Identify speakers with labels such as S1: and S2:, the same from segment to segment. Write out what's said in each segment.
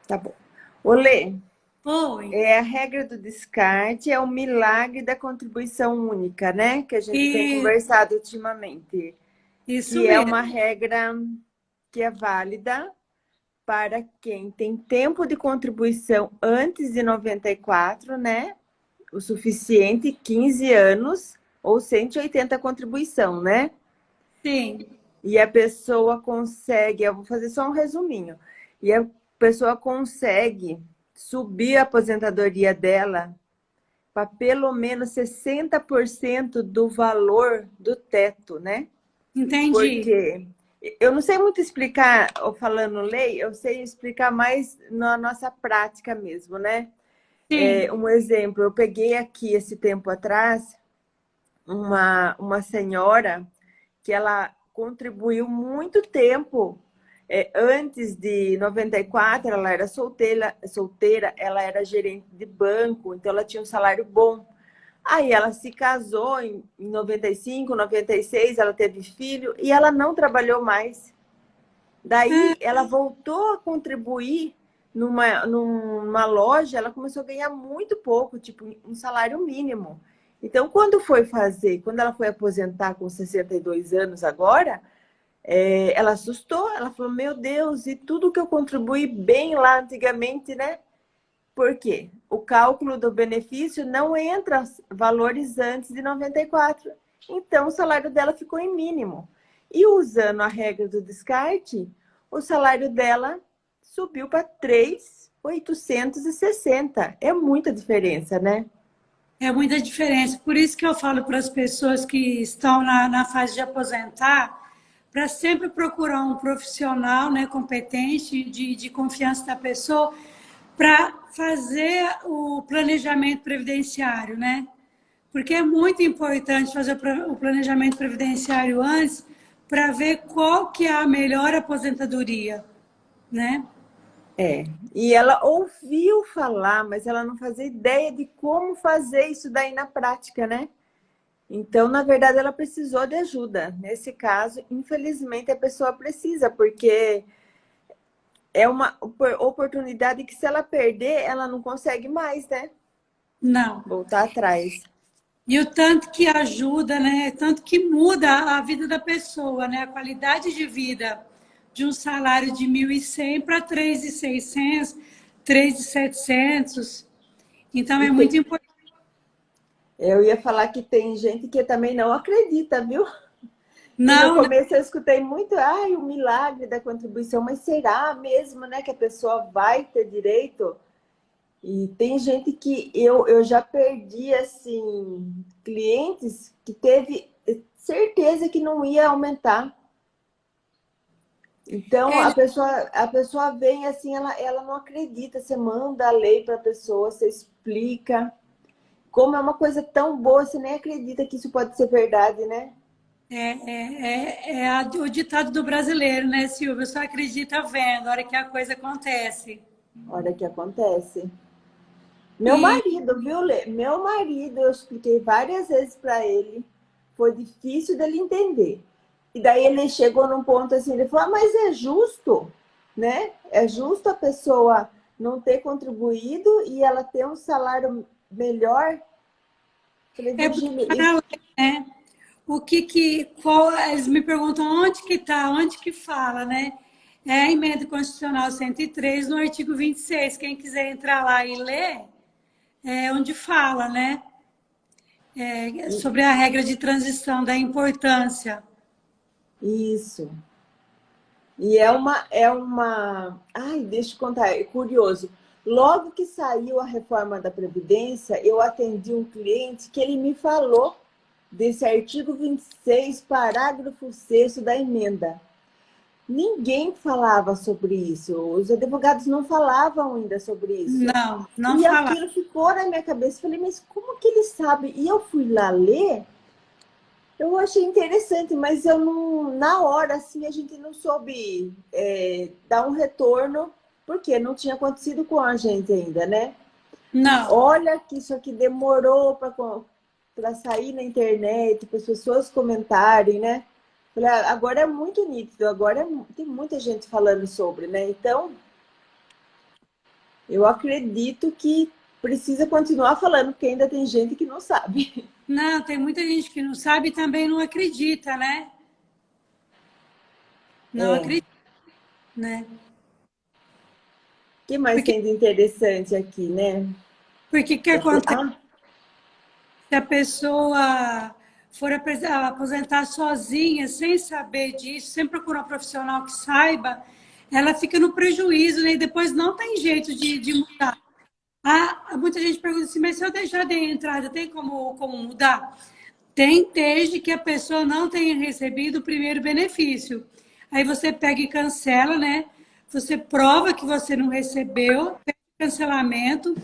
S1: Tá bom. Olê,
S2: Oi,
S1: a regra do descarte é o milagre da contribuição única, né? Que a gente tem
S2: e
S1: conversado ultimamente.
S2: isso
S1: Que é uma
S2: mesmo.
S1: regra que é válida para quem tem tempo de contribuição antes de 94, né? O suficiente, 15 anos, ou 180 contribuição, né?
S2: Sim.
S1: E a pessoa consegue, eu vou fazer só um resuminho, e a pessoa consegue subir a aposentadoria dela para pelo menos 60% do valor do teto, né?
S2: Entendi.
S1: Porque eu não sei muito explicar, ou falando lei, eu sei explicar mais na nossa prática mesmo, né?
S2: Sim.
S1: Um exemplo, eu peguei aqui esse tempo atrás uma senhora que ela contribuiu muito tempo. Antes de 94, ela era solteira, ela era gerente de banco, então ela tinha um salário bom. Aí ela se casou em 95, 96, ela teve filho e ela não trabalhou mais.
S2: Ah,
S1: Daí ela voltou a contribuir numa loja, ela começou a ganhar muito pouco, tipo um salário mínimo. Então, quando ela foi aposentar com 62 anos agora, ela assustou, ela falou, meu Deus, e tudo que eu contribuí bem lá antigamente, né? Por quê? O cálculo do benefício não entra valores antes de 94. Então, o salário dela ficou em mínimo. E usando a regra do descarte, o salário dela subiu para 3.860. É muita diferença, né?
S2: é muita diferença. Por isso que eu falo para as pessoas que estão na fase de aposentar, para sempre procurar um profissional, né, competente, de confiança da pessoa, para fazer o planejamento previdenciário, né? Porque é muito importante fazer o planejamento previdenciário antes para ver qual que é a melhor aposentadoria, né?
S1: E ela ouviu falar, mas ela não fazia ideia de como fazer isso daí na prática, né? Então, na verdade, ela precisou de ajuda. Nesse caso, infelizmente, a pessoa precisa, porque é uma oportunidade que, se ela perder, ela não consegue mais, né?
S2: Não.
S1: Voltar atrás.
S2: E o tanto que ajuda, né? Tanto que muda a vida da pessoa, né? A qualidade de vida de um salário de 1.100 para 3.600, 3.700. Então
S1: E
S2: é muito importante.
S1: eu ia falar que tem gente que também não acredita, viu? Que no
S2: Não, não.
S1: começo eu escutei muito, ai, o milagre da contribuição, mas será mesmo, né, que a pessoa vai ter direito? E tem gente que eu já perdi, assim, clientes que teve certeza que não ia aumentar. Então,
S2: É,
S1: a pessoa vem assim, ela não acredita. Você manda a lei para a pessoa, você explica. Como é uma coisa tão boa, você nem acredita que isso pode ser verdade, né?
S2: o ditado do brasileiro, né, Silvia? Só acredita vendo, a hora que a coisa acontece.
S1: A hora que acontece. Meu
S2: E
S1: marido, viu, Lê? Meu marido, eu expliquei várias vezes para ele, foi difícil dele entender. E daí ele chegou num ponto assim, ele falou, mas é justo, né? É justo a pessoa não ter contribuído e ela ter um salário melhor. Eu falei,
S2: é porque
S1: Virgínia,
S2: tá na lei, né? Eles me perguntam onde que está, onde que fala, né? É a emenda constitucional 103 no artigo 26. Quem quiser entrar lá e ler, é onde fala, né? Sobre a regra de transição, da importância.
S1: isso. E é uma. Ai, deixa eu contar, é curioso. Logo que saiu a reforma da Previdência, eu atendi um cliente que ele me falou desse artigo 26, parágrafo 6º da emenda. Ninguém falava sobre isso, os advogados não falavam ainda sobre isso.
S2: Não, não
S1: E
S2: falar.
S1: aquilo ficou na minha cabeça. Falei, mas como que ele sabe? E eu fui lá ler, eu achei interessante, mas eu não, na hora, assim, a gente não soube dar um retorno, porque não tinha acontecido com a gente ainda, né?
S2: Não.
S1: Olha que isso aqui demorou para sair na internet, para as pessoas comentarem, né? Falei, agora é muito nítido, agora tem muita gente falando sobre, né? Então, Eu acredito que precisa continuar falando, porque ainda tem gente que não sabe.
S2: Não, tem muita gente que não sabe e também não acredita, né? Não
S1: É.
S2: acredita, né?
S1: O que mais
S2: Porque,
S1: tem de interessante aqui, né?
S2: porque o que acontece?
S1: Ah,
S2: Se a pessoa for aposentar sozinha, sem saber disso, sem procurar um profissional que saiba, ela fica no prejuízo, né? E depois não tem jeito de mudar. Ah, muita gente pergunta assim, mas se eu deixar de entrada, tem como mudar? Tem, desde que a pessoa não tenha recebido o primeiro benefício. Aí você pega e cancela, né? Você prova que você não recebeu, pede cancelamento,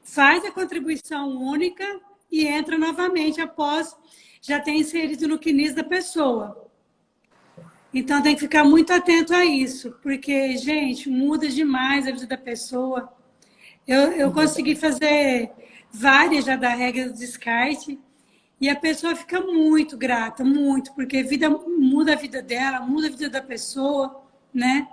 S2: faz a contribuição única e entra novamente após já ter inserido no CNIS da pessoa. Então tem que ficar muito atento a isso, porque, gente, muda demais a vida da pessoa. Eu consegui fazer várias já da regra do descarte e a pessoa fica muito grata, muito, porque muda a vida dela, muda a vida da pessoa, né?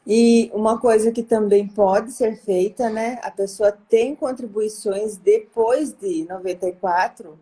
S1: e uma coisa que também pode ser feita, né? A pessoa tem contribuições depois de 94,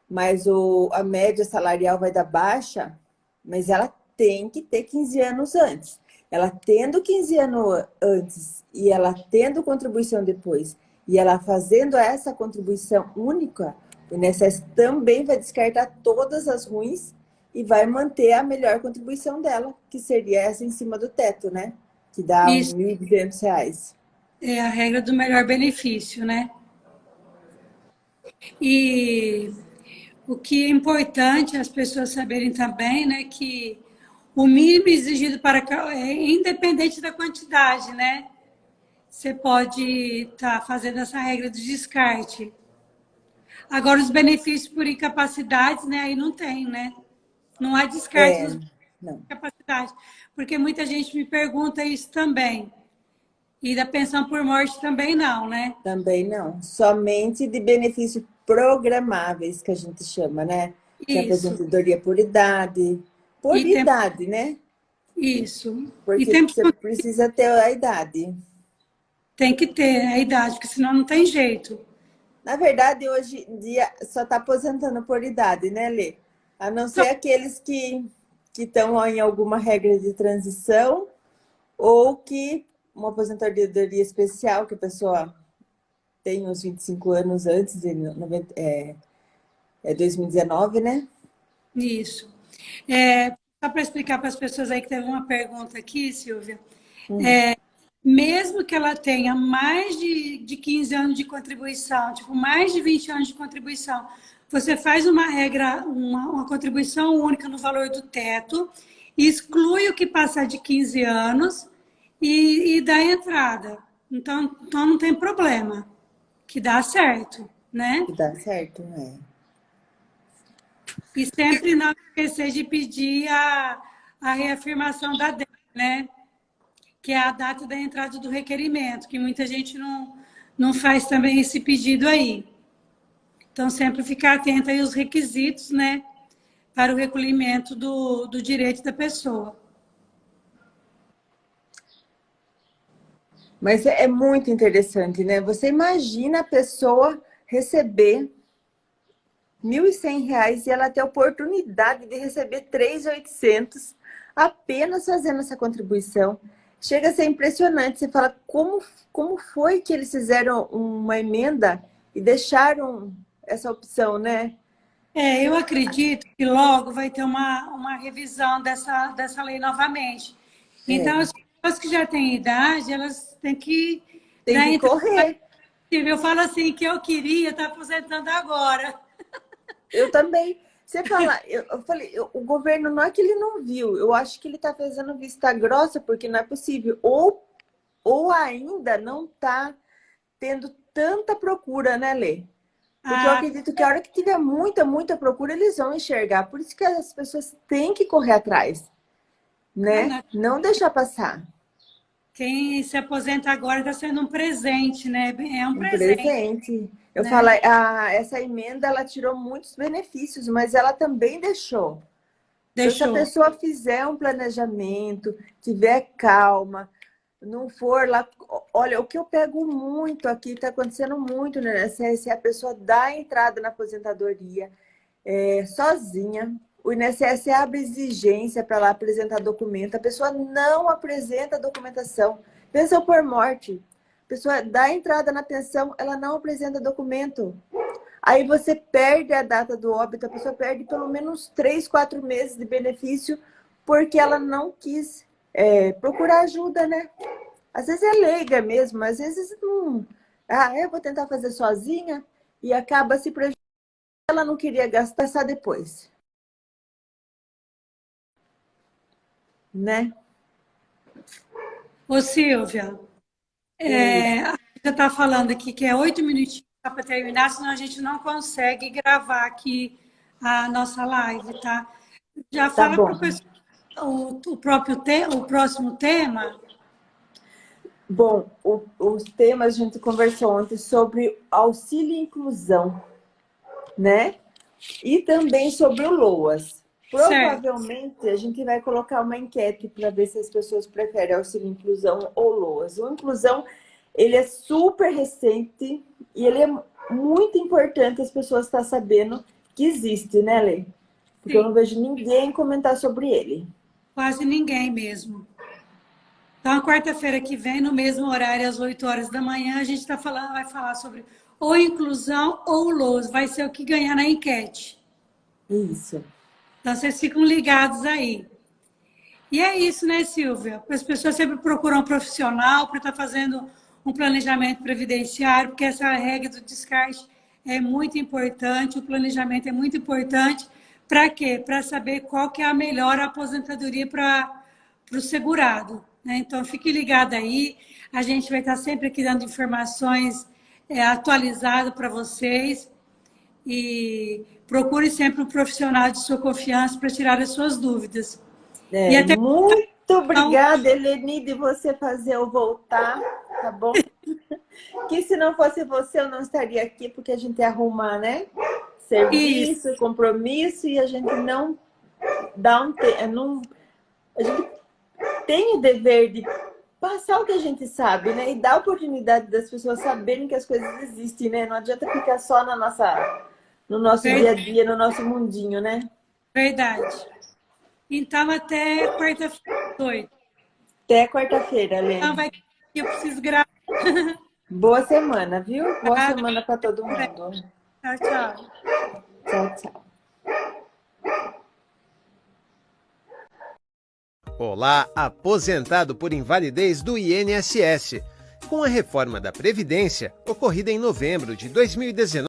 S1: mas a média salarial vai dar baixa, mas ela tem que ter 15 anos antes. Ela tendo 15 anos antes e ela tendo contribuição depois, e ela fazendo essa contribuição única, o INSS também vai descartar todas as ruins e vai manter a melhor contribuição dela, que seria essa em cima do teto, né? Que dá uns
S2: Isso
S1: R$ 1.200.
S2: é a regra do melhor benefício, né? E o que é importante as pessoas saberem também, né, que o mínimo exigido para é independente da quantidade, né? Você pode estar fazendo essa regra de descarte. Agora, os benefícios por incapacidades, né, aí não tem, né? Não há descarte
S1: É,
S2: dos
S1: não,
S2: incapacidades, porque muita gente me pergunta isso também. E da pensão por morte também não, né?
S1: também não. Somente de benefícios programáveis, que a gente chama, né? Que é
S2: Isso.
S1: aposentadoria por
S2: E tem
S1: idade, né?
S2: isso. E
S1: Porque você precisa ter a idade.
S2: tem que ter a idade, porque senão não tem jeito.
S1: Na verdade, hoje em dia só está aposentando por idade, né, Lê? A não ser aqueles que estão em alguma regra de transição ou que uma aposentadoria especial, que a pessoa tem uns 25 anos antes de 2019, né?
S2: Isso. Só para explicar para as pessoas aí que teve uma pergunta aqui, Silvia. Mesmo que ela tenha mais de 15 anos de contribuição, tipo, mais de 20 anos de contribuição, você faz uma regra, uma contribuição única no valor do teto, exclui o que passar de 15 anos e dá entrada. Então não tem problema, que dá certo, né?
S1: Que dá certo, né?
S2: E sempre não esquecer de pedir a reafirmação da DEC, né? Que é a data da entrada do requerimento, que muita gente não faz também esse pedido aí. Então, sempre ficar atento aí aos requisitos, né? Para o recolhimento do direito da pessoa.
S1: Mas é muito interessante, né? Você imagina a pessoa receber R$ 1.100 e ela ter a oportunidade de receber 3.800 apenas fazendo essa contribuição. Chega a ser impressionante. Você fala, como foi que eles fizeram uma emenda e deixaram essa opção, né?
S2: Eu acredito que logo vai ter uma revisão dessa lei novamente. Então,
S1: É,
S2: as pessoas que já têm idade, elas têm que
S1: tem
S2: dar
S1: que
S2: entrada.
S1: correr.
S2: Eu falo assim, que eu queria estar aposentando agora.
S1: Eu também. Você fala, eu falei, o governo não é que ele não viu, eu acho que ele está fazendo vista grossa, porque não é possível. Ou ainda não está tendo tanta procura, né, Lê? Porque eu
S2: Ah,
S1: acredito que a hora que tiver muita procura, eles vão enxergar. Por isso que as pessoas têm que correr atrás, né?
S2: não.
S1: Não deixar passar.
S2: Quem se aposenta agora está sendo um presente, né? É um
S1: Um
S2: presente,
S1: presente. Eu falo,
S2: né?
S1: essa emenda, ela tirou muitos benefícios, mas ela também deixou. Então, se a
S2: Deixou.
S1: pessoa fizer um planejamento, tiver calma, não for lá... Olha, o que eu pego muito aqui, está acontecendo muito, né? Se a pessoa dá entrada na aposentadoria sozinha, o INSS abre exigência para lá apresentar documento, a pessoa não apresenta a documentação, pensão por morte, a pessoa dá entrada na pensão, ela não apresenta documento. Aí você perde a data do óbito, a pessoa perde pelo menos 3, 4 meses de benefício, porque ela não quis procurar ajuda, né? Às vezes é leiga mesmo, às vezes não... eu vou tentar fazer sozinha e acaba se prejudicando. Ela não queria gastar só depois. Né?
S2: Ô, Silvia, a gente está falando aqui que é 8 minutinhos para terminar, senão a gente não consegue gravar aqui a nossa live, tá? Já
S1: Tá
S2: fala
S1: bom.
S2: para o pessoal o próximo tema.
S1: Bom, os temas a gente conversou ontem sobre auxílio e inclusão, né? E também sobre o LOAS. Provavelmente
S2: Certo.
S1: a gente vai colocar uma enquete para ver se as pessoas preferem auxílio e inclusão ou LOAS. O inclusão, ele é super recente e ele é muito importante as pessoas estar sabendo que existe, né, Lê? Porque eu não vejo ninguém comentar sobre ele.
S2: Quase ninguém mesmo. Então, quarta-feira que vem, no mesmo horário, às 8 horas da manhã, a gente vai falar sobre ou inclusão ou LOAS. Vai ser o que ganhar na enquete.
S1: Isso.
S2: Então, vocês ficam ligados aí. E é isso, né, Silvia? As pessoas sempre procuram um profissional para estar fazendo um planejamento previdenciário, porque essa regra do descarte é muito importante, o planejamento é muito importante. Para quê? Para saber qual que é a melhor aposentadoria para o segurado. Né? Então, fique ligado aí. A gente vai estar sempre aqui dando informações atualizadas para vocês. E procure sempre um profissional de sua confiança para tirar as suas dúvidas. E até
S1: Muito obrigada, Eleni, de você fazer eu voltar, tá bom? Que se não fosse você, eu não estaria aqui, porque a gente ia arrumar, né? Serviço,
S2: isso.
S1: compromisso, e a gente não dá a gente tem o dever de passar o que a gente sabe, né? E dar a oportunidade das pessoas saberem que as coisas existem, né? Não adianta ficar só no nosso dia a dia, no nosso mundinho, né?
S2: Verdade. Então, até quarta-feira.
S1: Até quarta-feira, Lê.
S2: Então, eu preciso gravar.
S1: Boa semana, viu? Boa
S2: Tá?
S1: semana para todo mundo.
S2: Tchau, tchau.
S1: Tchau, tchau.
S3: Olá, aposentado por invalidez do INSS. Com a reforma da Previdência, ocorrida em novembro de 2019,